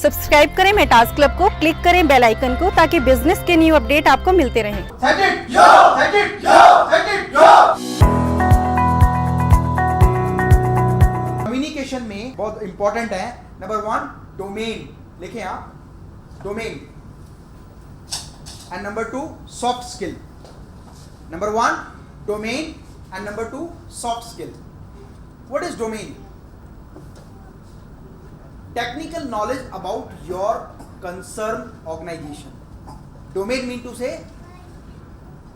Subscribe करें Metas club को, click करें बेल आइकन को ताकि बिजनेस के न्यू अपडेट आपको मिलते रहें। कम्युनिकेशन में बहुत इंपॉर्टेंट है। नंबर 1 डोमेन, लिखें आप domain, and number 2 soft skill. Number 1 domain and number 2 soft skill. What is domain? Technical knowledge about your concerned organization. Domain mean to say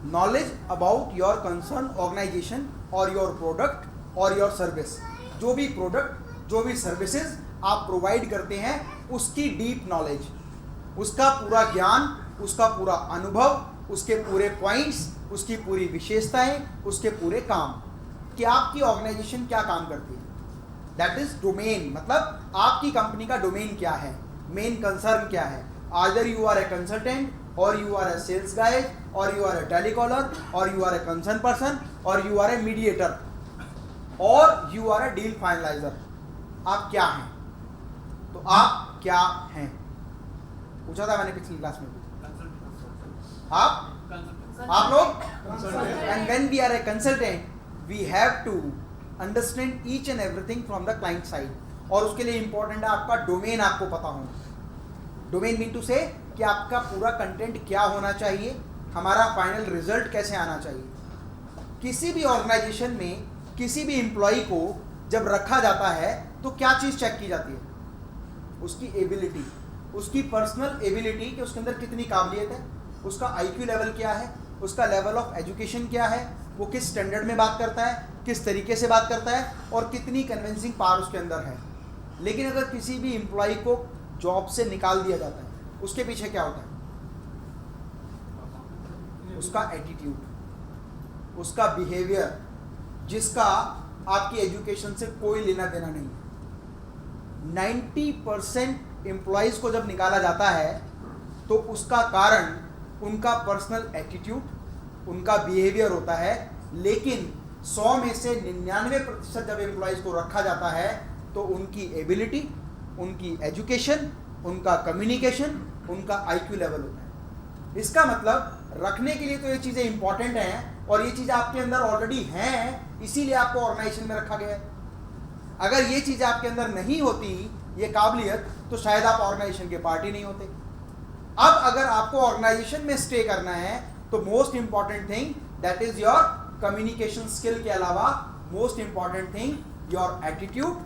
knowledge about your concerned organization or your product or your service. जो भी product, जो भी services आप provide करते हैं, उसकी deep knowledge, उसका पूरा ज्ञान, उसका पूरा अनुभव, उसके पूरे पॉइंट्स, उसकी पूरी विशेषताएं, उसके पूरे काम, कि आपकी ऑर्गेनाइजेशन क्या काम करती है। That is domain. मतलब आपकी कंपनी का डोमेन क्या है, मेन कंसर्न क्या है। Either you are a consultant और you are a sales guide और यू आर ए टेलीकॉलर और you are a concern person और यू आर ए मीडिएटर और you are a deal finaliser. आप क्या हैं? तो आप क्या हैं पूछा था मैंने पिछली क्लास में भी। आप लोग, and when we are a consultant we have to understand each and everything from the client side, और उसके लिए इंपॉर्टेंट है आपका डोमेन आपको पता होना। डोमेन मीन टू से कि आपका पूरा कंटेंट क्या होना चाहिए, हमारा फाइनल रिजल्ट कैसे आना चाहिए। किसी भी ऑर्गेनाइजेशन में किसी भी एम्प्लॉय को जब रखा जाता है तो क्या चीज़ चेक की जाती है? उसकी एबिलिटी, उसकी पर्सनल एबिलिटी, कि उसके अंदर कितनी काबिलियत है, उसका आईक्यू लेवल क्या है, उसका लेवल ऑफ एजुकेशन क्या है, वो किस स्टैंडर्ड में बात करता है, किस तरीके से बात करता है, और कितनी कन्विंसिंग पावर उसके अंदर है। लेकिन अगर किसी भी एम्प्लॉय को जॉब से निकाल दिया जाता है, उसके पीछे क्या होता है? उसका एटीट्यूड, उसका बिहेवियर, जिसका आपकी एजुकेशन से कोई लेना देना नहीं है। 90% एम्प्लॉयज़ को जब निकाला जाता है तो उसका कारण उनका पर्सनल एटीट्यूड, उनका बिहेवियर होता है। लेकिन 100 में से 99% जब एम्प्लॉयज़ को रखा जाता है तो उनकी एबिलिटी, उनकी एजुकेशन, उनका कम्युनिकेशन, उनका आईक्यू लेवल होता है। इसका मतलब रखने के लिए तो ये चीज़ें इंपॉर्टेंट हैं और ये चीज़ें आपके अंदर ऑलरेडी हैं, इसीलिए आपको ऑर्गेनाइजेशन में रखा गया है। अगर ये चीज़ आपके अंदर नहीं होती, ये काबिलियत, तो शायद आप ऑर्गेनाइजेशन के पार्ट ही नहीं होते। अब अगर आपको ऑर्गेनाइजेशन में स्टे करना है तो most important thing that is your communication skill के अलावा most important thing your attitude,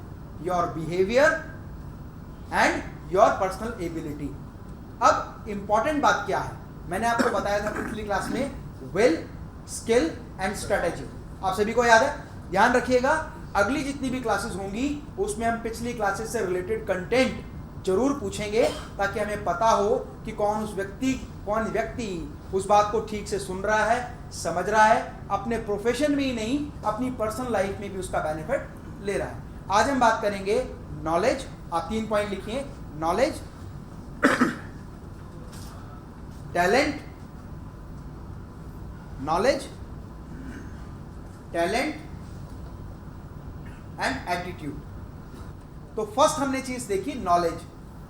your behaviour and your personal ability. अब इंपॉर्टेंट बात क्या है, मैंने आपको बताया था पिछली क्लास में, विल, स्किल एंड स्ट्रेटेजी। आप सभी को याद है? ध्यान रखिएगा, अगली जितनी भी क्लासेस होंगी उसमें हम पिछली क्लासेस से रिलेटेड कंटेंट जरूर पूछेंगे, ताकि हमें पता हो कि कौन व्यक्ति उस बात को ठीक से सुन रहा है, समझ रहा है, अपने प्रोफेशन में ही नहीं अपनी पर्सनल लाइफ में भी उसका बेनिफिट ले रहा है। आज हम बात करेंगे नॉलेज। आप 3 पॉइंट लिखिए, knowledge, talent, knowledge, talent and attitude. तो फर्स्ट हमने चीज देखी knowledge,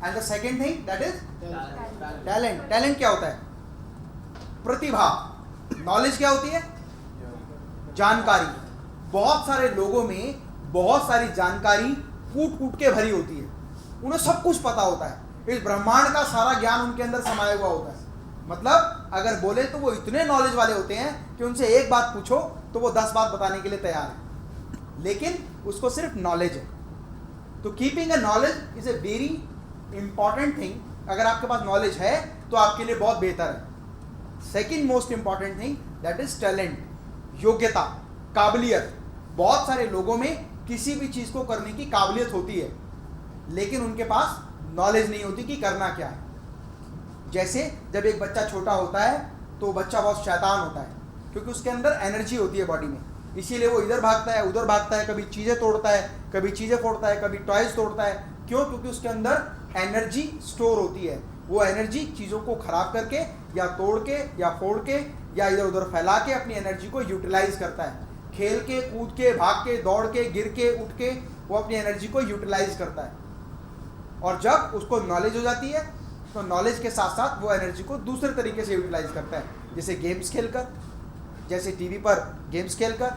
and the second thing that is talent. Talent क्या होता है? प्रतिभा। नॉलेज क्या होती है? जानकारी। बहुत सारे लोगों में बहुत सारी जानकारी कूट कूट के भरी होती है, उन्हें सब कुछ पता होता है, इस ब्रह्मांड का सारा ज्ञान उनके अंदर समाया हुआ होता है। मतलब अगर बोले तो वो इतने नॉलेज वाले होते हैं कि उनसे एक बात पूछो तो वो 10 बात बताने के लिए तैयार है, लेकिन उसको सिर्फ नॉलेज है। तो keeping a knowledge is a very important thing. अगर आपके पास नॉलेज है तो आपके लिए बहुत बेहतर है। Second most important thing that is talent, योग्यता, काबिलियत। बहुत सारे लोगों में किसी भी चीज़ को करने की काबिलियत होती है, लेकिन उनके पास नॉलेज नहीं होती कि करना क्या है। जैसे जब एक बच्चा छोटा होता है तो बच्चा बहुत शैतान होता है, क्योंकि उसके अंदर एनर्जी होती है बॉडी में, इसीलिए वो इधर भागता है, उधर भागता है, कभी चीज़ें तोड़ता है, कभी चीज़ें फोड़ता है, कभी टॉयज तोड़ता है। क्यों? क्योंकि उसके अंदर एनर्जी स्टोर होती है। वो एनर्जी चीज़ों को खराब करके या तोड़ के या फोड़ के या इधर उधर फैला के अपनी एनर्जी को यूटिलाइज करता है। खेल के, कूद के, भाग के, दौड़ के, गिर के, उठ के वो अपनी एनर्जी को यूटिलाइज करता है। और जब उसको नॉलेज हो जाती है तो नॉलेज के साथ साथ वो एनर्जी को दूसरे तरीके से यूटिलाइज करता है, जैसे गेम्स खेलकर, जैसे टीवी पर गेम्स खेलकर,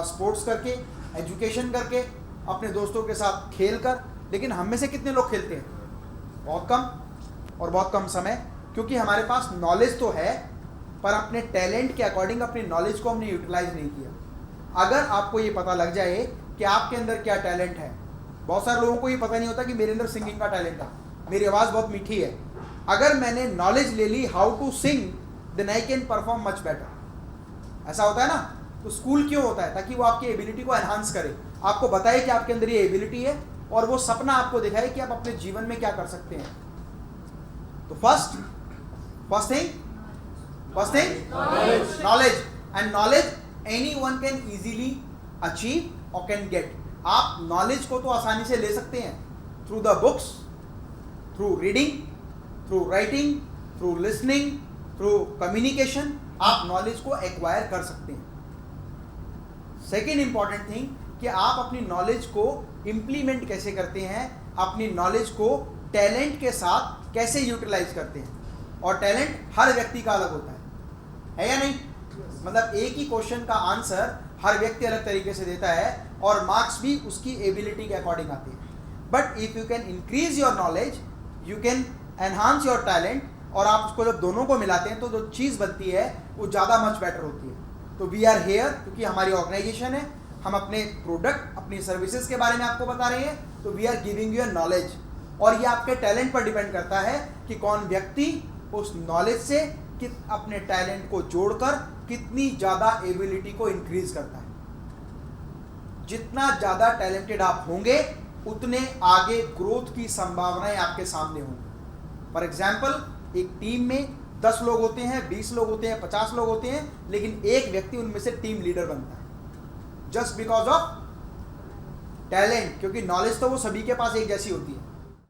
स्पोर्ट्स करके, एजुकेशन करके, अपने दोस्तों के साथ खेल कर। लेकिन हम में से कितने लोग खेलते हैं? बहुत कम, और बहुत कम समय, क्योंकि हमारे पास नॉलेज तो है पर अपने टैलेंट के अकॉर्डिंग अपनी नॉलेज को हमने यूटिलाइज नहीं किया। अगर आपको ये पता लग जाए कि आपके अंदर क्या टैलेंट है, बहुत सारे लोगों को ये पता नहीं होता कि मेरे अंदर सिंगिंग का टैलेंट है, मेरी आवाज़ बहुत मीठी है। अगर मैंने नॉलेज ले ली how to sing, then I can perform much better. ऐसा होता है ना? तो स्कूल क्यों होता है? ताकि वो आपकी एबिलिटी को एनहांस करे, आपको बताए कि आपके अंदर ये एबिलिटी है और वो सपना आपको दिखाए कि आप अपने जीवन में क्या कर सकते हैं। तो first thing knowledge, and knowledge anyone can easily achieve और कैन गेट। आप नॉलेज को तो आसानी से ले सकते हैं through the books, through reading, through writing, through listening, through communication, आप नॉलेज को एक्वायर कर सकते हैं। सेकेंड इंपॉर्टेंट थिंग कि आप अपनी नॉलेज को इंप्लीमेंट कैसे करते हैं, अपनी नॉलेज को टैलेंट के साथ कैसे यूटिलाइज करते हैं। और टैलेंट हर व्यक्ति का अलग होता है या नहीं? मतलब एक ही क्वेश्चन का आंसर हर व्यक्ति अलग तरीके से देता है और मार्क्स भी उसकी एबिलिटी के अकॉर्डिंग आते हैं। But if you can increase your knowledge, you can enhance your talent, और आप उसको जब दोनों को मिलाते हैं तो जो चीज़ बनती है वो ज़्यादा मच बेटर होती है। तो वी आर हेयर क्योंकि हमारी ऑर्गेनाइजेशन है, हम अपने प्रोडक्ट, अपनी सर्विसेज के बारे में आपको बता रहे हैं, तो we are giving you knowledge. और ये आपके टैलेंट पर डिपेंड करता है कि कौन व्यक्ति उस नॉलेज से अपने टैलेंट को जोड़कर कितनी ज़्यादा एबिलिटी को इंक्रीज करता है। जितना ज़्यादा टैलेंटेड आप होंगे उतने आगे ग्रोथ की संभावनाएं आपके सामने होंगी। फॉर एग्जाम्पल, एक टीम में 10 लोग होते हैं, 20 लोग होते हैं, 50 लोग होते हैं, लेकिन एक व्यक्ति उनमें से टीम लीडर बनता है जस्ट बिकॉज ऑफ टैलेंट, क्योंकि नॉलेज तो वो सभी के पास एक जैसी होती है।